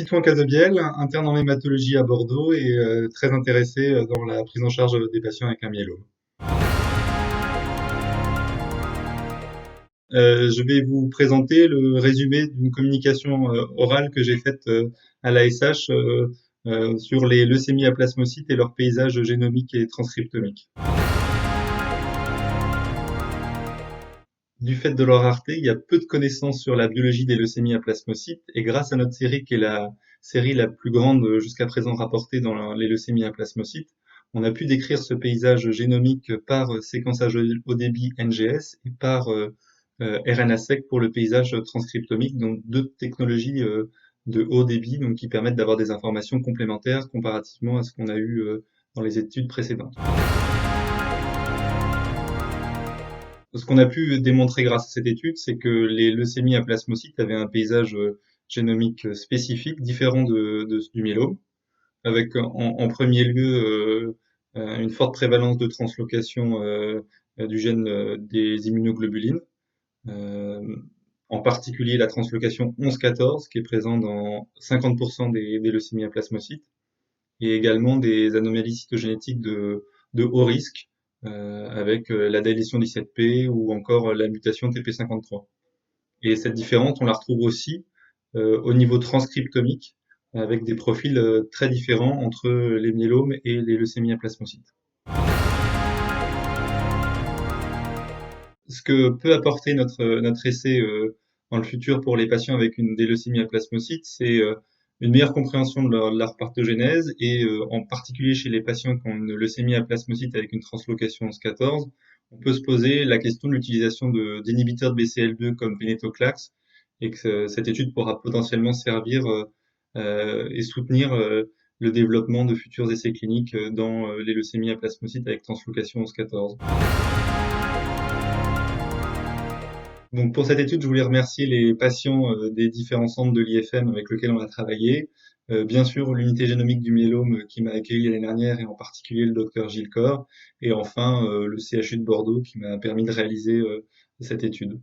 Titouan Cazebiel, interne en hématologie à Bordeaux et très intéressé dans la prise en charge des patients avec un myélome. Je vais vous présenter le résumé d'une communication orale que j'ai faite à l'ASH sur les leucémies à plasmocytes et leur paysage génomique et transcriptomique. Du fait de leur rareté, il y a peu de connaissances sur la biologie des leucémies à plasmocytes et grâce à notre série qui est la série la plus grande jusqu'à présent rapportée dans les leucémies à plasmocytes, on a pu décrire ce paysage génomique par séquençage haut débit NGS et par RNA-seq pour le paysage transcriptomique, donc deux technologies de haut débit donc qui permettent d'avoir des informations complémentaires comparativement à ce qu'on a eu dans les études précédentes. Ce qu'on a pu démontrer grâce à cette étude, c'est que les leucémies à plasmocytes avaient un paysage génomique spécifique, différent du myélome, avec en premier lieu une forte prévalence de translocation du gène des immunoglobulines, euh, en particulier la translocation 11-14, qui est présente dans 50% des leucémies à plasmocytes, et également des anomalies cytogénétiques de haut risque, avec la délétion 17p ou encore la mutation TP53. Et cette différence, on la retrouve aussi au niveau transcriptomique, avec des profils très différents entre les myélomes et les leucémies à plasmocytes. Ce que peut apporter notre essai dans le futur pour les patients avec des leucémies à plasmocytes, c'est une meilleure compréhension de leur pathogénèse et en particulier chez les patients qui ont une leucémie à plasmocytes avec une translocation 11-14, on peut se poser la question de l'utilisation d'inhibiteurs de BCL2 comme venetoclax et que cette étude pourra potentiellement servir et soutenir le développement de futurs essais cliniques dans les leucémies à plasmocytes avec translocation 11-14. Donc pour cette étude, je voulais remercier les patients des différents centres de l'IFM avec lesquels on a travaillé. Bien sûr, l'unité génomique du myélome qui m'a accueilli l'année dernière et en particulier le docteur Gilles Corr. Et enfin, le CHU de Bordeaux qui m'a permis de réaliser cette étude.